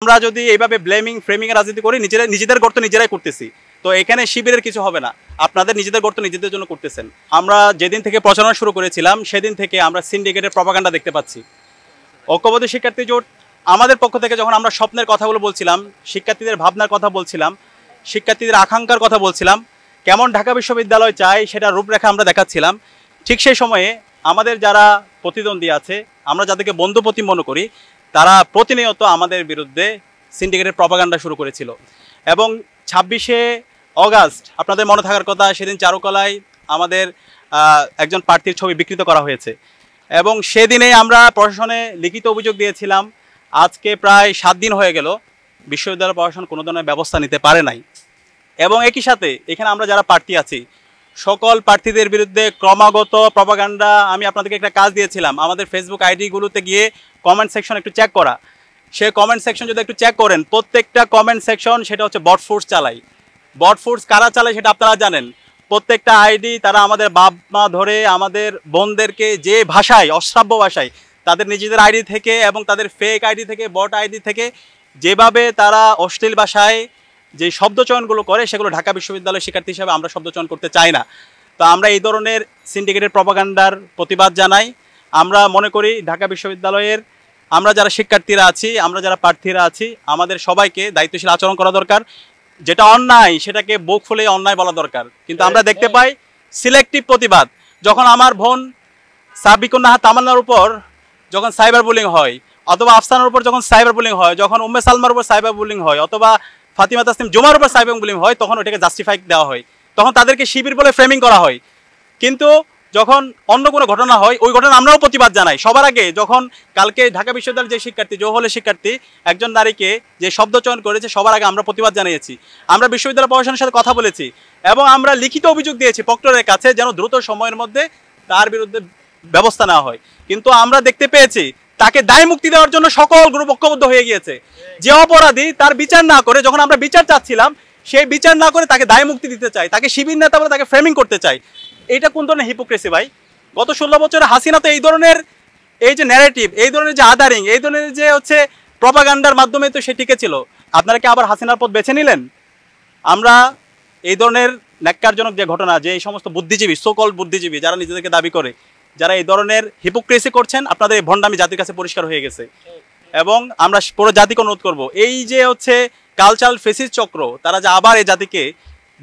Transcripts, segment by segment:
আমরা যদি এইভাবে ব্লেমিং ফ্রেমিং এর রাজনীতি করি নিজেদের গর্ত নিজেরাই করতেছি। তো এখানে শিবিরের কিছু হবে না, আপনাদের নিজেদের গর্ত নিজেদের জন্য করতেছেন। আমরা যেদিন থেকে প্রচারণা শুরু করেছিলাম সেদিন থেকে আমরা সিন্ডিকেটের প্রপাগান্ডা দেখতে পাচ্ছি। ঐক্যবদ্ধ শিক্ষার্থী জোট আমাদের পক্ষ থেকে যখন আমরা স্বপ্নের কথাগুলো বলছিলাম, শিক্ষার্থীদের ভাবনার কথা বলছিলাম, শিক্ষার্থীদের আকাঙ্ক্ষার কথা বলছিলাম, কেমন ঢাকা বিশ্ববিদ্যালয় চাই সেটা রূপরেখা আমরা দেখাচ্ছিলাম, ঠিক সেই সময়ে আমাদের যারা প্রতিদ্বন্দ্বী আছে, আমরা যাদেরকে বন্ধুপ্রতিম মনে করি, তারা প্রতিনিয়ত আমাদের বিরুদ্ধে সিন্ডিকেটের প্রপাগান্ডা শুরু করেছিল। এবং 26শে অগাস্ট আপনাদের মনে থাকার কথা, সেদিন চারুকলায় আমাদের একজন প্রার্থীর ছবি বিকৃত করা হয়েছে এবং সেদিনে আমরা প্রশাসনে লিখিত অভিযোগ দিয়েছিলাম। আজকে প্রায় 7 দিন হয়ে গেল, বিশ্ববিদ্যালয় প্রশাসন কোনো ধরনের ব্যবস্থা নিতে পারে নাই। এবং একই সাথে এখানে আমরা যারা প্রার্থী আছি সকল প্রার্থীদের বিরুদ্ধে ক্রমাগত প্রপাগান্ডা। আমি আপনাদেরকে একটা কাজ দিয়েছিলাম, আমাদের ফেসবুক আইডিগুলোতে গিয়ে কমেন্ট সেকশন একটু চেক করা। সে কমেন্ট সেকশন যদি একটু চেক করেন, প্রত্যেকটা কমেন্ট সেকশন সেটা হচ্ছে বট ফোর্স চালাই। বট ফোর্স কারা চালায় সেটা আপনারা জানেন। প্রত্যেকটা আইডি তারা আমাদের বাপ মা ধরে আমাদের বোনদেরকে যে ভাষায়, অশ্রাব্য ভাষায়, তাদের নিজেদের আইডি থেকে এবং তাদের ফেক আইডি থেকে, বট আইডি থেকে যেভাবে তারা অশ্লীল ভাষায় যে শব্দচয়নগুলো করে, সেগুলো ঢাকা বিশ্ববিদ্যালয়ের শিক্ষার্থী হিসেবে আমরা শব্দচয়ন করতে চাই না। তো আমরা এই ধরনের সিন্ডিকেটেড প্রপাগান্ডার প্রতিবাদ জানাই। আমরা মনে করি ঢাকা বিশ্ববিদ্যালয়ের আমরা যারা শিক্ষার্থীরা আছি, আমরা যারা প্রার্থীরা আছি, আমাদের সবাইকে দায়িত্বশীল আচরণ করা দরকার। যেটা অন্যায় সেটাকে বুক ফুলে অন্যায় বলা দরকার। কিন্তু আমরা দেখতে পাই সিলেক্টিভ প্রতিবাদ। যখন আমার বোন সাবিকুন্নাহা তামান্নার উপর যখন সাইবার বুলিং হয়, অথবা আফসানার উপর যখন সাইবার বুলিং হয়, যখন উম্মে সালমার উপর সাইবার বুলিং হয়, অথবা ফাতিমা তাসনিম জুমার উপর সাইবার বুলিং হয়, তখন ওটাকে জাস্টিফাই দেওয়া হয়, তখন তাদেরকে শিবির বলে ফ্রেমিং করা হয়। কিন্তু যখন অন্য কোনো ঘটনা হয়, ওই ঘটনা আমরাও প্রতিবাদ জানাই। সবার আগে যখন কালকে ঢাকা বিশ্ববিদ্যালয়ের যে শিক্ষার্থী, জওহলের শিক্ষার্থী একজন নারীকে যে শব্দচয়ন করেছে, সবার আগে আমরা প্রতিবাদ জানিয়েছি। আমরা বিশ্ববিদ্যালয় প্রশাসনের সাথে কথা বলেছি এবং আমরা লিখিত অভিযোগ দিয়েছি প্রক্টরের কাছে, যেন দ্রুত সময়ের মধ্যে তার বিরুদ্ধে ব্যবস্থা নেওয়া হয়। কিন্তু আমরা দেখতে পেয়েছি তাকে দায় মুক্তি দেওয়ার জন্য সকল গ্রুপ ঐক্যবদ্ধ হয়ে গিয়েছে। যে অপরাধী তার বিচার না করে, যখন আমরা বিচার চাচ্ছিলাম, সেই বিচার না করে তাকে দায় মুক্তি দিতে চায়, তাকে শিবির নেতা বলে তাকে ফ্রেমিং করতে চায়। এটা কোন ধরনের হিপোক্রেসি ভাই? গত 16 বছরে হাসিনা তো এই ধরনের এই যে ন্যারেটিভ, এই ধরনের যে আদারিং, এই ধরনের যে হচ্ছে প্রপাগান্ডার মাধ্যমে তো সে টিকেছিল। আপনারা কি আবার হাসিনার পথ বেছে নিলেন? আমরা এই ধরনের ন্যাক্কারজনক যে ঘটনা, যে এই সমস্ত বুদ্ধিজীবী, সোকল বুদ্ধিজীবী যারা নিজেদেরকে দাবি করে, যারা এই ধরনের হিপোক্রেসি করছেন, আপনাদের এই ভণ্ডামি জাতির কাছে পরিষ্কার হয়ে গেছে। এবং আমরা পুরো জাতিকে অনুরোধ করব, এই যে হচ্ছে কালচারাল ফেসিস চক্র, তারা যে আবার এই জাতিকে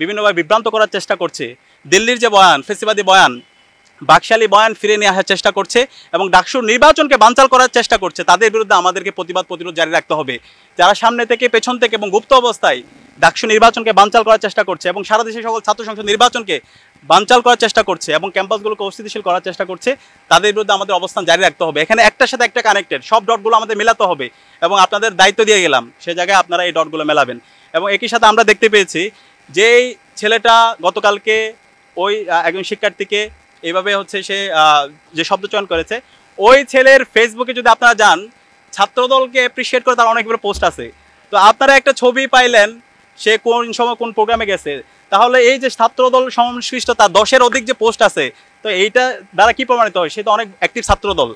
বিভিন্নভাবে বিভ্রান্ত করার চেষ্টা করছে, দিল্লির যে বয়ান, ফেসিবাদী বয়ান, বাকশালী বয়ান ফিরে নিয়ে আসার চেষ্টা করছে এবং ডাকসুর নির্বাচনকে বানচাল করার চেষ্টা করছে, তাদের বিরুদ্ধে আমাদেরকে প্রতিবাদ প্রতিরোধ জারি রাখতে হবে। যারা সামনে থেকে, পেছন থেকে এবং গুপ্ত অবস্থায় ডাকসু নির্বাচনকে বানচাল করার চেষ্টা করছে এবং সারা দেশের সকল ছাত্র সংসদ নির্বাচনকে বানচাল করার চেষ্টা করছে এবং ক্যাম্পাসগুলোকে অস্থিতিশীল করার চেষ্টা করছে, তাদের বিরুদ্ধে আমাদের অবস্থান জারি রাখতে হবে। এখানে একটার সাথে একটা কানেক্টেড, সব ডটগুলো আমাদের মেলাতে হবে এবং আপনাদের দায়িত্ব দিয়ে গেলাম, সে জায়গায় আপনারা এই ডটগুলো মেলাবেন। এবং একই সাথে আমরা দেখতে পেয়েছি যে এই ছেলেটা গতকালকে ওই একজন শিক্ষার্থীকে এইভাবে হচ্ছে সে যে শব্দচয়ন করেছে, ওই ছেলের ফেসবুকে যদি আপনারা যান, ছাত্রদলকে অ্যাপ্রিসিয়েট করে তার অনেকগুলো পোস্ট আছে। তো আপনারা একটা ছবি পাইলেন সে কোন সময় কোন প্রোগ্রামে গেছে, তাহলে এই যে ছাত্রদল সংশ্লিষ্ট তার 10-এর অধিক যে পোস্ট আছে, তো এইটা দ্বারা কি প্রমাণিত হয়? সে তো অনেক অ্যাক্টিভ ছাত্রদল।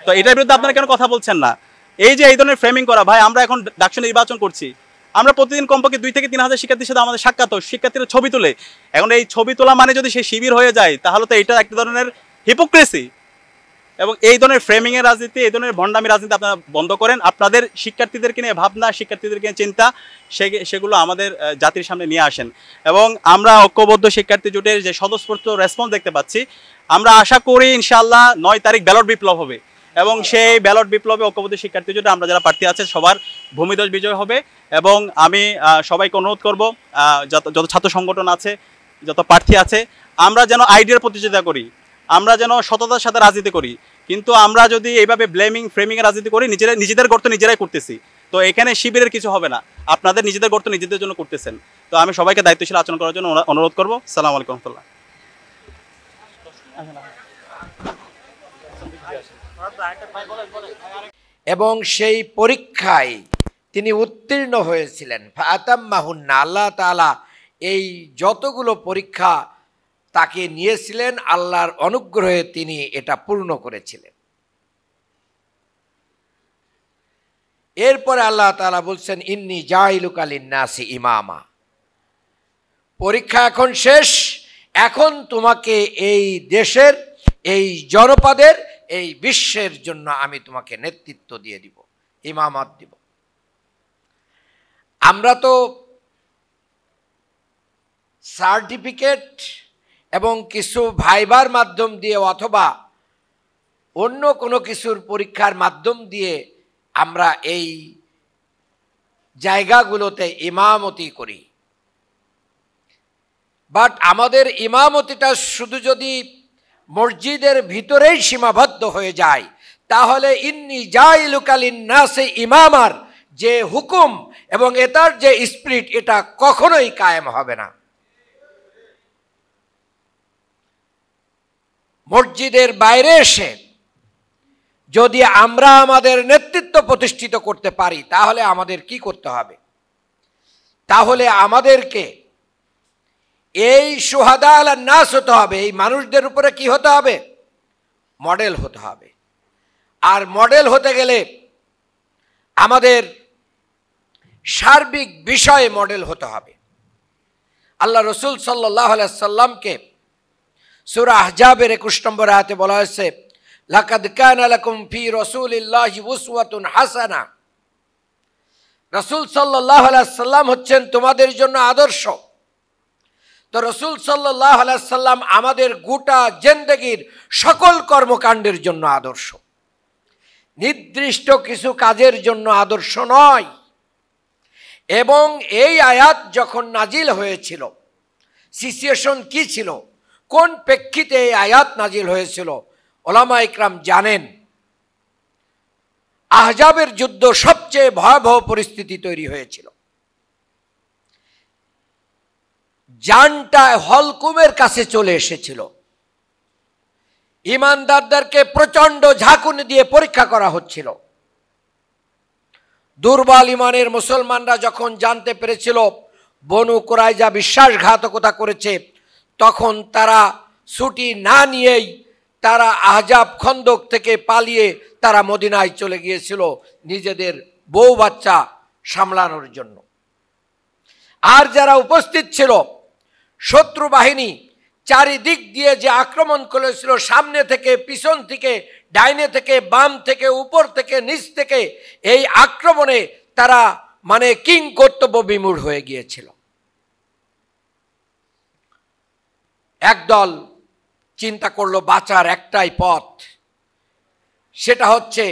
তো এটার বিরুদ্ধে আপনারা কেন কথা বলছেন না? এই যে এই ধরনের ফ্রেমিং করা, ভাই আমরা এখন ডাকসু নির্বাচন করছি, আমরা প্রতিদিন কমপক্ষে 2 থেকে 3 হাজার শিক্ষার্থীর সাথে আমাদের সাক্ষাৎ, শিক্ষার্থীরা ছবি তুলে। এখন এই ছবি তোলা মানে যদি সে শিবির হয়ে যায়, তাহলে তো এটা একটা ধরনের হিপোক্রেসি। এবং এই ধরনের ফ্রেমিংয়ের রাজনীতি, এই ধরনের ভণ্ডামি রাজনীতি আপনারা বন্ধ করেন। আপনাদের শিক্ষার্থীদেরকে নিয়ে ভাবনা, শিক্ষার্থীদেরকে নিয়ে চিন্তা, সেগুলো আমাদের জাতির সামনে নিয়ে আসেন। এবং আমরা ঐক্যবদ্ধ শিক্ষার্থী জোটের যে স্বতঃস্ফূর্ত রেসপন্স দেখতে পাচ্ছি, আমরা আশা করি ইনশাআল্লাহ 9 তারিখ ব্যালট বিপ্লব হবে এবং সেই ব্যালট বিপ্লবে ঐক্যবদ্ধ শিক্ষার্থী জোটে আমরা যারা প্রার্থী আছে সবার ভূমিধ্বজ বিজয় হবে। এবং আমি সবাইকে অনুরোধ করব, যত ছাত্র সংগঠন আছে, যত প্রার্থী আছে, আমরা যেন আইডিয়ার প্রতিযোগিতা করি, আমরা যেন সততার সাথে রাজনীতি করি। কিন্তু আমরা যদি এইভাবে ব্লেমিং ফ্রেমিং এর রাজনীতি করি, নিজেদের গর্ত নিজেরাই করতেছি। তো এখানে শিবিরের কিছু হবে না, আপনাদের নিজেদের গর্ত নিজেদের জন্য করতেছেন। তো আমি সবাইকে দায়িত্বশীল আচরণ করার জন্য অনুরোধ করব। আসসালামু আলাইকুম রহমতুল্লাহ। এবং সেই পরীক্ষায় তিনি উত্তীর্ণ হয়েছিলেন। ফাতাম্মাহুন্না, আল্লাহ তাআলা এই যতগুলো পরীক্ষা তাকে নিয়েছিলেন, আল্লাহর অনুগ্রহে তিনি এটা পূর্ণ করেছিলেন। এরপরে আল্লাহ তাআলা বলছেন ইন্নী জাইলুকা লিন্নাসি ইমামা, পরীক্ষা এখন শেষ, এখন তোমাকে এই দেশের, এই জনপদের, এই বিশ্বের জন্য আমি তোমাকে নেতৃত্ব দিয়ে দিব, ইমামত দিব। আমরা তো সার্টিফিকেট এবং কিছু ভাইবার মাধ্যম দিয়ে অথবা অন্য কোনো কিছুর পরীক্ষার মাধ্যম দিয়ে আমরা এই জায়গাগুলোতে ইমামতি করি। বাট আমাদের ইমামতিটা শুধু যদি মসজিদের ভিতরেই সীমাবদ্ধ হয়ে যায়, তাহলে ইন্নী জাইলুকা লিন্নাসি ইমামার যে হুকুম এবং এটার যে স্পিরিট, এটা কখনোই কায়েম হবে না। মসজিদের বাইরে এসে যদি আমরা আমাদের নেতৃত্ব প্রতিষ্ঠিত করতে পারি, তাহলে আমাদের কি করতে হবে? তাহলে আমাদেরকে এই শুহাদা আলান নাস হতে হবে, এই মানুষদের উপরে কি হতে হবে? মডেল হতে হবে। আর মডেল হতে গেলে আমাদের সার্বিক বিষয়ে মডেল হতে হবে। আল্লাহ রসুল সাল্লাল্লাহু আলাইহি সাল্লামকে সূরা আহজাবের 21 নম্বর আয়াতে বলা হয়েছে, লাকাদ কানা লাকুম ফি রাসূলিল্লাহি উসওয়াতুন হাসানা। রাসূল সাল্লাল্লাহু আলাইহি সাল্লাম হচ্ছেন তোমাদের জন্য আদর্শ। তো রাসূল সাল্লাল্লাহু আলাইহি সাল্লাম আমাদের গোটা জিন্দেগীর সকল কর্মকাণ্ডের জন্য আদর্শ, নির্দিষ্ট কিছু কাজের জন্য আদর্শ নয়। এবং এই আয়াত যখন নাজিল হয়েছিল, সিচুয়েশন কি ছিল, কোন প্রেক্ষিতে এই আয়াত নাজিল হয়েছিল, ওলামা ইকরাম জানেন। আহজাবের যুদ্ধ সবচেয়ে ভয়াবহ পরিস্থিতি তৈরি হয়েছিল। জানটা হলকুমের কাছে চলে এসেছিল। ইমানদারদেরকে প্রচন্ড ঝাঁকুনি দিয়ে পরীক্ষা করা হচ্ছিল। দুর্বল ইমানের মুসলমানরা যখন জানতে পেরেছিল বনু কুরাইজা বিশ্বাসঘাতকতা করেছে, তখন তারা ছুটি না নিয়েই তারা আহজাব খন্দক থেকে পালিয়ে তারা মদিনায় চলে গিয়েছিল নিজেদের বউ বাচ্চা সামলানোর জন্য। আর যারা উপস্থিত ছিল, শত্রু বাহিনী চারিদিক দিয়ে যে আক্রমণ করেছিল, সামনে থেকে, পিছন থেকে, ডাইনে থেকে, বাম থেকে, উপর থেকে, নিচ থেকে, এই আক্রমণে তারা মানে কিং কর্তব্য বিমূঢ় হয়ে গিয়েছিল। একদল চিন্তা করলো বাঁচার একটাই পথ, সেটা হচ্ছে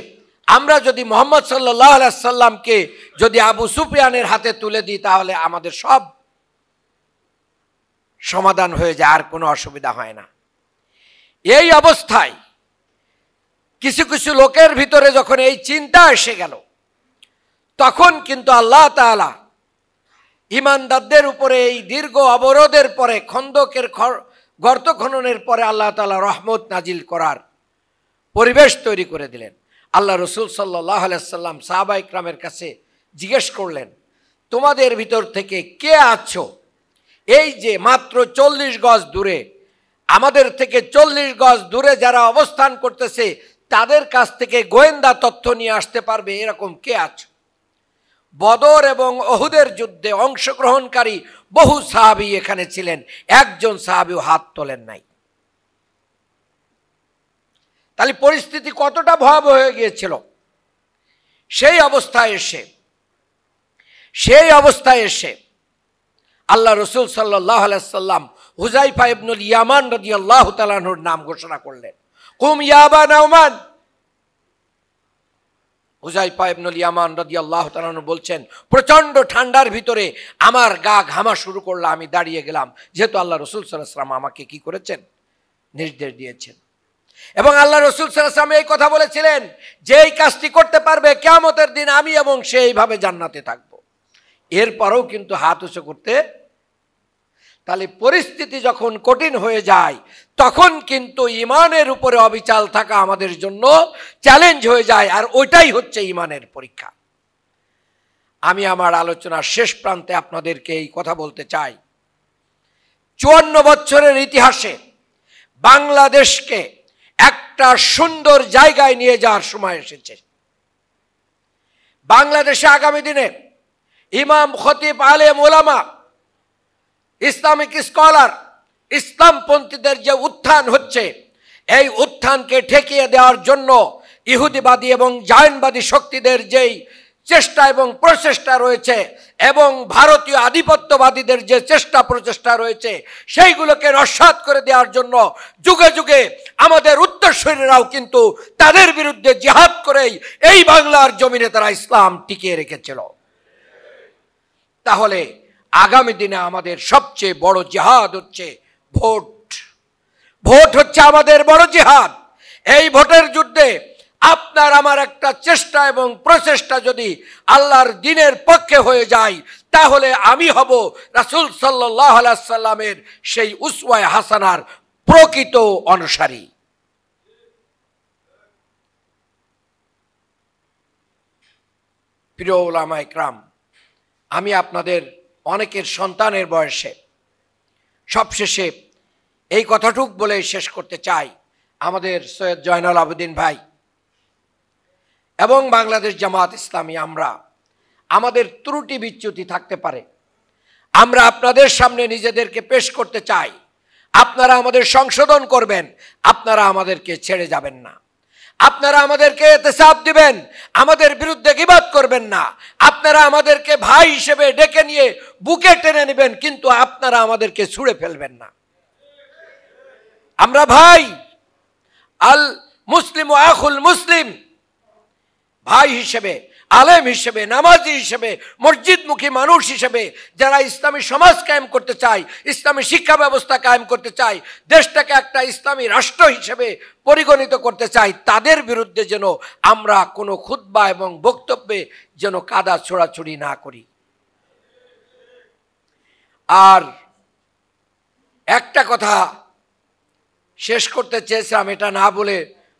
আমরা যদি মুহাম্মদ সাল্লাল্লাহু আলাইহি সাল্লামকে যদি আবু সুফিয়ানের হাতে তুলে দিই, তাহলে আমাদের সব সমাধান হয়ে যায়, আর কোনো অসুবিধা হয় না। এই অবস্থায় কিছু কিছু লোকের ভিতরে যখন এই চিন্তা এসে গেল, তখন কিন্তু আল্লাহ তাআলা ঈমানদারদের উপরে এই দীর্ঘ অবরোধের পরে, খন্দকের গর্ত খননের পরে আল্লাহ তাআলা রহমত নাজিল করার পরিবেশ তৈরি করে দিলেন। আল্লাহ রসুল সাল্লাল্লাহু আলাইহি সাল্লাম সাহাবা ইকরামের কাছে জিজ্ঞেস করলেন, তোমাদের ভিতর থেকে কে আছো এই যে মাত্র 40 গজ দূরে, আমাদের থেকে 40 গজ দূরে যারা অবস্থান করতেছে, তাদের কাছ থেকে গোয়েন্দা তথ্য নিয়ে আসতে পারবে, এরকম কে আছো? বদর এবং উহুদের যুদ্ধে অংশগ্রহণকারী বহু সাহাবী এখানে ছিলেন, একজন সাহাবীও হাত তোলেন নাই। তাহলে পরিস্থিতি কতটা ভয়াবহ হয়ে গিয়েছিল। সেই অবস্থায় এসে আল্লাহ রসুল সাল্লাল্লাহু আলাইহি সাল্লাম হুযায়ফা ইবনুল ইয়ামান রাদিয়াল্লাহু তাআলা আনহুর নাম ঘোষণা করলেন, কুম ইয়া আবা নাউমান। হুযায়ফা ইবনুল ইয়ামান রাদিয়াল্লাহু তাআলা আনহু বলছেন, প্রচন্ড ঠান্ডার ভিতরে আমার গা ঘামা শুরু করলো, আমি দাঁড়িয়ে গেলাম, যেহেতু আল্লাহ রসুল সাল্লাল্লাহু আলাইহি সাল্লাম আমাকে কি করেছেন, নির্দেশ দিয়েছেন। এবং আল্লাহ রসুল সাল্লাল্লাহু আলাইহি সাল্লাম এই কথা বলেছিলেন যে এই কাজটি করতে পারবে, কিয়ামতের দিন আমি এবং সে এইভাবে জান্নাতে থাকবো। এরপরেও কিন্তু হাত উঁচু করতে। তাহলে পরিস্থিতি যখন কঠিন হয়ে যায়, তখন কিন্তু ইমানের উপরে অবিচল থাকা আমাদের জন্য চ্যালেঞ্জ হয়ে যায়, আর ওইটাই হচ্ছে ইমানের পরীক্ষা। আমি আমার আলোচনার শেষ প্রান্তে আপনাদেরকে এই কথা বলতে চাই, 54 বছরের ইতিহাসে বাংলাদেশকে একটা সুন্দর জায়গায় নিয়ে যাওয়ার সময় এসেছে। বাংলাদেশে আগামী দিনে ইমাম, খতিব, আলেম, ওলামা, ইসলামিক স্কলার, ইসলামপন্থীদের যে উত্থান হচ্ছে, এই উত্থানকে ঠেকিয়ে দেওয়ার জন্য ইহুদিবাদী এবং জায়নবাদী শক্তিদের যেই চেষ্টা এবং প্রচেষ্টা রয়েছে এবং ভারতীয় আধিপত্যবাদীদের যে চেষ্টা প্রচেষ্টা রয়েছে, সেইগুলোকে নস্যাৎ করে দেওয়ার জন্য যুগে যুগে আমাদের উত্তরসূরিরাও কিন্তু তাদের বিরুদ্ধে জিহাদ করেই এই বাংলার জমিনে তারা ইসলাম টিকিয়ে রেখেছিল। তাহলে আগামী দিনে আমাদের সবচেয়ে বড় জিহাদ হচ্ছে ভোট। ভোট হচ্ছে আমাদের বড় জিহাদ। এই ভোটের যুদ্ধে আপনার আমার একটা চেষ্টা এবং প্রচেষ্টা যদি আল্লাহর দ্বীনের পক্ষে হয়ে যায়, তাহলে আমি হব রাসূল সাল্লাল্লাহু আলাইহি সাল্লামের সেই উসওয়ায়ে হাসানার প্রকৃত অনুসারী। প্রিয় উলামায়ে কেরাম, আমি আপনাদের অনেকের সন্তানের বয়সে সবশেষে এই কথাটুক বলে শেষ করতে চাই, আমাদের সৈয়দ জয়নাল আবেদিন ভাই এবং বাংলাদেশ জামাত ইসলামী, আমাদের ত্রুটি বিচ্যুতি থাকতে পারে, আমরা আপনাদের সামনে নিজেদেরকে পেশ করতে চাই। আপনারা আমাদের সংশোধন করবেন, আপনারা আমাদেরকে ছেড়ে যাবেন না, আপনারা আমাদেরকে এতেসাব দিবেন, আমাদের বিরুদ্ধে গীবত করবেন না, আপনারা আমাদেরকে ভাই হিসেবে ডেকে নিয়ে বুকে টেনে নেবেন, কিন্তু আপনারা আমাদেরকে ছুঁড়ে ফেলবেন না। আমরা ভাই, আল মুসলিম ও আখুল মুসলিম, ভাই হিসেবে, আলেম হিসেবে, নামাজি হিসেবে, মসজিদমুখী মানুষ হিসেবে যারা ইসলামী সমাজ কায়েম করতে চায়, ইসলামী শিক্ষা ব্যবস্থা কায়েম করতে চায়, দেশটাকে একটা ইসলামী রাষ্ট্র হিসেবে পরিগণিত করতে চাই, তাদের বিরুদ্ধে যেন আমরা কোনো খুতবা এবং বক্তব্যে যেন কাদা ছোড়াছুড়ি না করি। আর একটা কথা শেষ করতে চেয়েছিলাম, এটা না বলে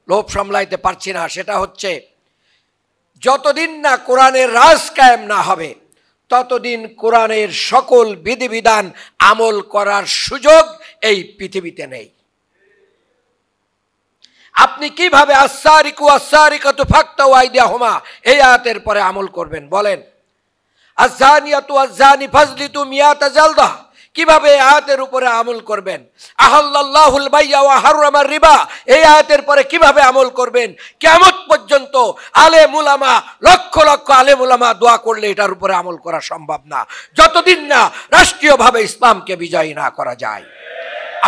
লোভ সামলাইতে পারছি না, সেটা হচ্ছে যতদিন না কোরআনের রাজ কায়েম না হবে, ততদিন কোরআনের সকল বিধিবিধান আমল করার সুযোগ এই পৃথিবীতে নেই। আপনি কিভাবে আস-সারিকু আস-সারিকাতু ফাকতাউ আইদিয়াহুমা এই আয়াতের পরে আমল করবেন বলেন? আয-যানিয়াতু আয-যানি ফাজলিতু মিয়াতা জালদা, কিভাবে আয়াতের উপরে আমল করবেন? আহাল্লাল্লাহুল বাইয়া ওয়া হারামার রিবা এই আয়াতের পরে কিভাবে আমল করবেন? কিয়ামত পর্যন্ত আলেম উলামা, লক্ষ লক্ষ আলেম উলামা দোয়া করলে এটার উপরে আমল করা সম্ভব না, যতদিন না রাষ্ট্রীয়ভাবে ইসলামকে বিজয়ী না করা যায়।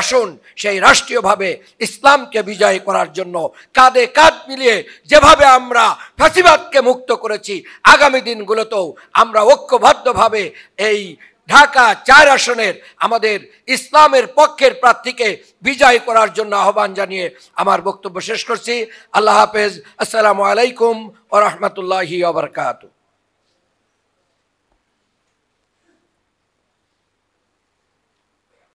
আসুন সেই রাষ্ট্রীয়ভাবে ইসলামকে বিজয় করার জন্য কাঁধে কাঁধ মিলিয়ে যেভাবে আমরা ফ্যাসিবাদকে মুক্ত করেছি, আগামী দিনগুলোতেও আমরা ঐক্যবদ্ধভাবে এই ঢাকা 4 আসনের আমাদের ইসলামের পক্ষের প্রার্থীকে বিজয় করার জন্য আহ্বান জানিয়ে আমার বক্তব্য শেষ করছি। আল্লাহ হাফেজ। আসসালামু আলাইকুম ওয়া রাহমাতুল্লাহি ওয়া বারাকাতুহু।